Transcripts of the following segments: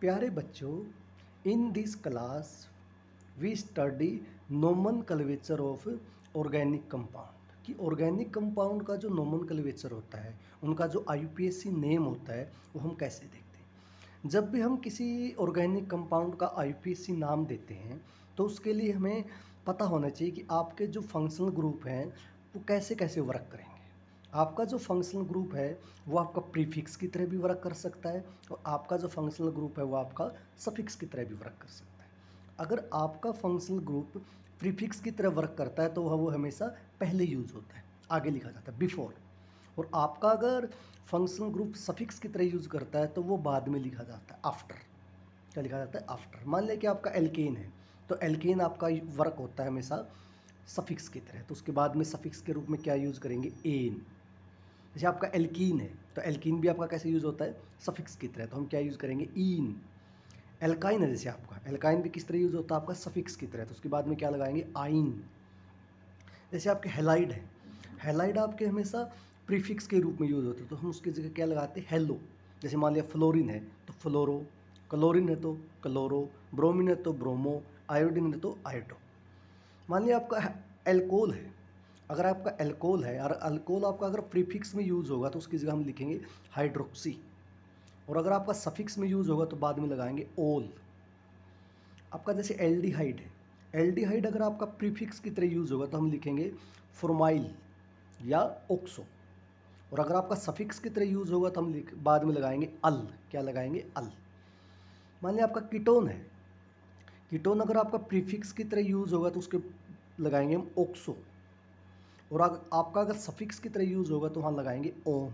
प्यारे बच्चों, in this class we study nomenclature of organic compound कि ऑर्गेनिक कंपाउंड का जो नोमेनक्लेचर होता है, उनका जो आईयूपीएसी नेम होता है, वो हम कैसे देखते हैं। जब भी हम किसी ऑर्गेनिक कंपाउंड का आईयूपीएसी नाम देते हैं तो उसके लिए हमें पता होना चाहिए कि आपके जो फंक्शनल ग्रुप हैं वो कैसे कैसे वर्क करेंगे। आपका जो फंक्शनल ग्रुप है वो आपका प्रीफिक्स की तरह भी वर्क कर सकता है और आपका जो फंक्शनल ग्रुप है वो आपका सफिक्स की तरह भी वर्क कर सकता है। अगर आपका फंक्शनल ग्रुप प्रीफिक्स की तरह वर्क करता है तो वो हमेशा पहले यूज होता है, आगे लिखा जाता है बिफोर। और आपका अगर फंक्शनल ग्रुप सफिक्स की तरह यूज करता है तो वो बाद में लिखा जाता है, आफ्टर। क्या लिखा जाता है? आफ्टर। मान लिया कि आपका एल्केन है तो एल्केन आपका वर्क होता है हमेशा सफिक्स की तरह, तो उसके बाद में सफिक्स के रूप में क्या यूज करेंगे? एन। जैसे आपका एल्कीन है तो एल्कीन भी आपका कैसे यूज होता है? सफिक्स की तरह, तो हम क्या यूज करेंगे? ईन। एल्काइन है जैसे आपका, एल्काइन भी किस तरह यूज होता है? आपका सफिक्स की तरह, तो उसके बाद में क्या लगाएंगे? आइन। जैसे आपके हेलाइड है, हेलाइड आपके हमेशा प्रीफिक्स के रूप में यूज होते हैं, तो हम उसकी जगह क्या लगाते हैं? हेलो। जैसे मान लिया फ्लोरिन है तो फ्लोरो, क्लोरिन है तो क्लोरो, ब्रोमीन है तो ब्रोमो, आयोडीन है तो आयोडो। मान लिया आपका एल्कोहल है, अगर आपका एल्कोहल है और अल्कोहल आपका अगर प्रीफिक्स में यूज होगा तो उसकी जगह हम लिखेंगे हाइड्रोक्सी, और अगर आपका सफिक्स में यूज होगा तो बाद में लगाएंगे ओल। आपका जैसे एल्डिहाइड है, एल्डिहाइड अगर आपका प्रीफिक्स की तरह यूज होगा तो हम लिखेंगे फॉर्माइल या ओक्सो, और अगर आपका सफिक्स की तरह यूज होगा तो हम बाद में लगाएंगे अल। क्या लगाएंगे? अल। मान लिया आपका कीटोन है, कीटोन अगर आपका प्रीफिक्स की तरह यूज होगा तो उसके लगाएंगे हम ओक्सो, और आपका अगर सफिक्स की तरह यूज होगा तो वहाँ लगाएंगे ओन।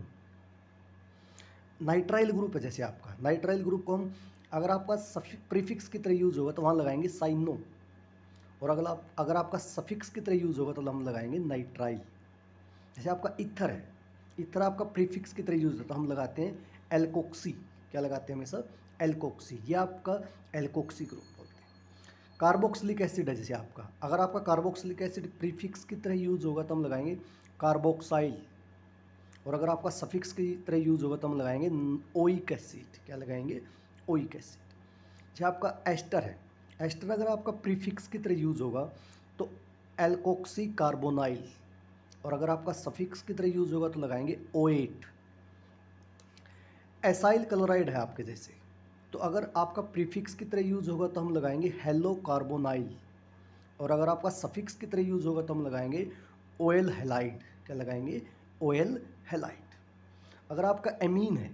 नाइट्राइल ग्रुप है जैसे आपका, नाइट्राइल ग्रुप को हम अगर आपका प्रीफिक्स की तरह यूज होगा तो वहाँ लगाएंगे साइनो, और अगर आपका सफिक्स की तरह यूज होगा तो हम लगाएंगे नाइट्राइल। जैसे आपका इथर है, इथर आपका प्रीफिक्स की तरह यूज होता है तो हम लगाते हैं एल्कोक्सी। क्या लगाते हैं हमेशा? एल्कोक्सी। ये आपका एल्कोक्सी ग्रुप बोलते हैं। कार्बोक्सिलिक एसिड है जैसे आपका, अगर आपका कार्बोक्सिलिक एसिड प्रीफिक्स की तरह यूज होगा तो हम लगाएंगे कार्बोक्साइल, और अगर आपका सफिक्स की तरह यूज होगा तो हम लगाएंगे ओइक एसिड। क्या लगाएंगे? Oic acid. जैसे आपका एस्टर है, एस्टर अगर आपका प्रीफिक्स की तरह यूज होगा तो एल्कोक्सी कार्बोनाइल, और अगर आपका सफिक्स की तरह यूज होगा तो लगाएंगे ओएट। एसाइल क्लोराइड है आपके जैसे, तो अगर आपका प्रीफिक्स की तरह यूज होगा तो हम लगाएंगे हेलो कार्बोनाइल, और अगर आपका सफिक्स की तरह यूज होगा तो हम लगाएंगे ओएल हेलाइड। क्या लगाएंगे? ओएल हेलाइड। अगर आपका एमीन है,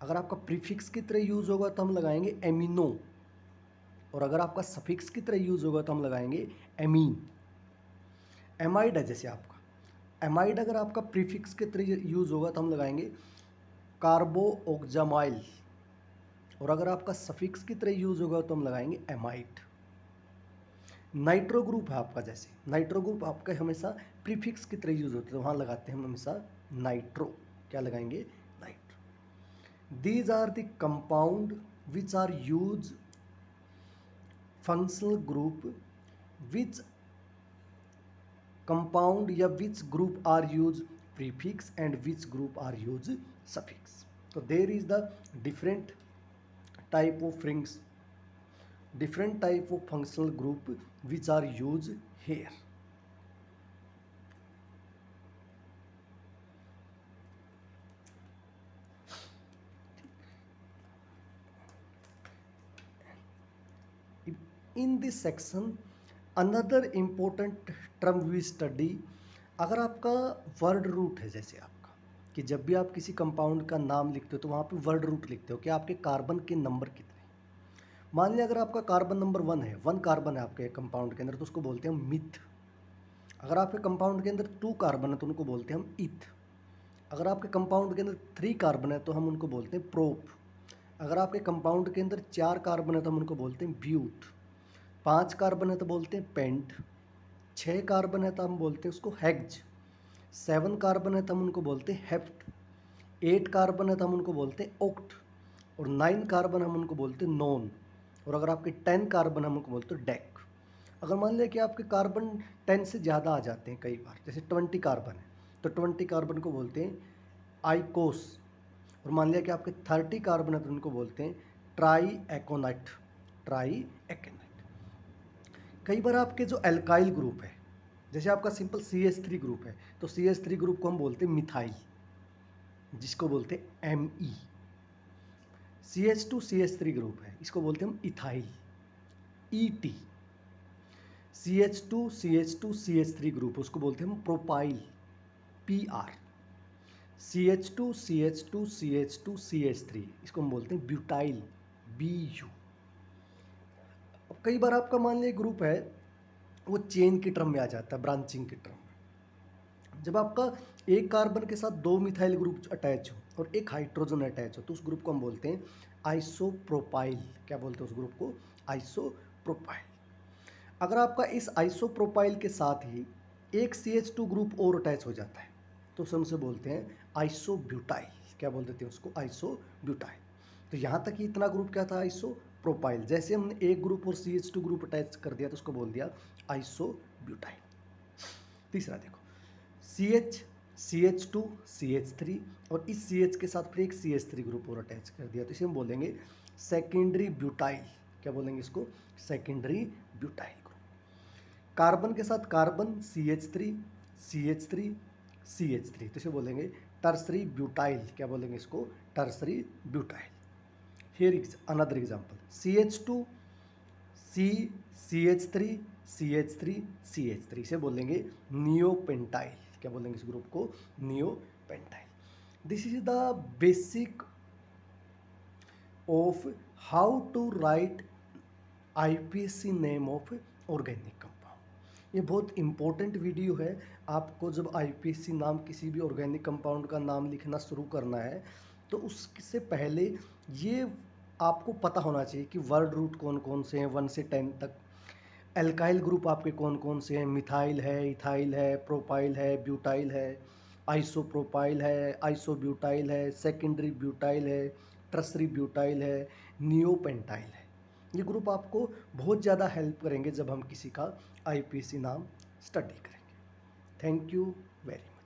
अगर आपका प्रीफिक्स की तरह यूज होगा तो हम लगाएंगे एमिनो, और अगर आपका सफिक्स की तरह यूज होगा तो हम लगाएंगे एमीन। एमाइड है जैसे आपका, एमाइड अगर आपका प्रीफिक्स के तरह यूज होगा तो हम लगाएंगे कार्बो ऑक्जामाइल, और अगर आपका सफिक्स की तरह यूज होगा तो हम लगाएंगे एमाइड। नाइट्रो ग्रुप है आपका, जैसे नाइट्रो ग्रुप आपका हमेशा प्रीफिक्स की तरह यूज होता है तो वहाँ लगाते हैं हम हमेशा नाइट्रो। क्या लगाएंगे? Nitro. These are the compound which are use functional group which compound या which group are use prefix and which group are use suffix. तो there is the different type of rings, different type of functional group which are used here. In this section another important term we study, अगर आपका word root है जैसे आपका कि जब भी आप किसी कंपाउंड का नाम लिखते हो तो वहाँ पे वर्ड रूट लिखते हो कि आपके कार्बन के नंबर कितने। मान लिया अगर आपका कार्बन नंबर 1 है, 1 कार्बन है आपके कंपाउंड के अंदर तो उसको बोलते हैं हम मिथ। अगर आपके कंपाउंड के अंदर 2 कार्बन है तो उनको बोलते हैं हम इथ। अगर आपके कंपाउंड के अंदर 3 कार्बन है तो हम उनको बोलते हैं प्रोप। अगर आपके कंपाउंड के अंदर 4 कार्बन है तो हम उनको बोलते हैं ब्यूट। 5 कार्बन है तो बोलते हैं पेंट। 6 कार्बन है तो हम बोलते हैं उसको हेक्ज। 7 कार्बन है तो हम उनको बोलते हैं हेप्ट। 8 कार्बन है तो हम उनको बोलते हैं ओक्ट, और 9 कार्बन हम उनको बोलते हैं नॉन, और अगर आपके 10 कार्बन हम उनको बोलते हैं डेक। अगर मान लिया कि आपके कार्बन 10 से ज़्यादा आ जाते हैं कई बार, जैसे 20 कार्बन है तो 20 कार्बन को बोलते हैं आइकोस, और मान लिया कि आपके 30 कार्बन है तो उनको बोलते हैं ट्राई एकोनाइट, ट्राई एकोनाइट। कई बार आपके जो एल्काइल ग्रुप है, जैसे आपका सिंपल CH3 ग्रुप है, तो CH3 ग्रुप को हम बोलते हैं मिथाइल, जिसको बोलते हैं Me। CH2 CH3 ग्रुप है, इसको बोलते हैं हम ethyl, Et। CH2 CH2 CH3 group, उसको बोलते हैं हम propyl, Pr। CH2 CH2 CH2 CH3, इसको हम बोलते हैं ब्यूटाइल, Bu। अब कई बार आपका मान लिया ग्रुप है, वो चेन की टर्म में आ जाता है, ब्रांचिंग की टर्म में। जब आपका एक कार्बन के साथ दो मिथाइल ग्रुप अटैच हो और एक हाइड्रोजन अटैच हो, तो उस ग्रुप को हम बोलते हैं आइसोप्रोपाइल। क्या बोलते हैं उस ग्रुप को? आइसोप्रोपाइल। अगर आपका इस आइसोप्रोपाइल के साथ ही एक CH2 ग्रुप और अटैच हो जाता है, तो उसे बोलते हैं आइसोब्यूटाइल। क्या बोल देते हैं उसको? आइसोब्यूटाइल। तो यहाँ तक ही इतना ग्रुप क्या था? आइसोप्रोपाइल। जैसे हमने एक ग्रुप और CH2 ग्रुप अटैच कर दिया तो उसको बोल दिया आइसोब्यूटाइल। तीसरा देखो, CH CH2 CH3 और इस CH के साथ फिर एक CH3 ग्रुप और अटैच कर दिया, तो इसे हम बोलेंगे सेकेंडरी ब्यूटाइल। क्या बोलेंगे इसको? Secondary butyl group. कार्बन के साथ कार्बन CH3 CH3 CH3, तो इसे बोलेंगे टर्सरी ब्यूटाइल। क्या बोलेंगे इसको? Tertiary butyl. Here another example, CH2 C CH3 CH3 CH3, इसे बोलेंगे नियोपेंटाइल। क्या बोलेंगे इस ग्रुप को? Neopentyl. This is the basic of how to write IPSC name of organic compound. ये बहुत इंपॉर्टेंट वीडियो है। आपको जब IPSC नाम किसी भी ऑर्गेनिक कंपाउंड का नाम लिखना शुरू करना है, तो उससे पहले ये आपको पता होना चाहिए कि वर्ड रूट कौन कौन से हैं 1 से 10 तक। एल्काइल ग्रुप आपके कौन कौन से हैं? मिथाइल है, इथाइल है, प्रोपाइल है, ब्यूटाइल है, आइसोप्रोपाइल है, आइसोब्यूटाइल है, सेकेंडरी ब्यूटाइल है, टर्सरी ब्यूटाइल है, नियोपेंटाइल है। ये ग्रुप आपको बहुत ज़्यादा हेल्प करेंगे जब हम किसी का IPSC नाम स्टडी करेंगे। Thank you very much.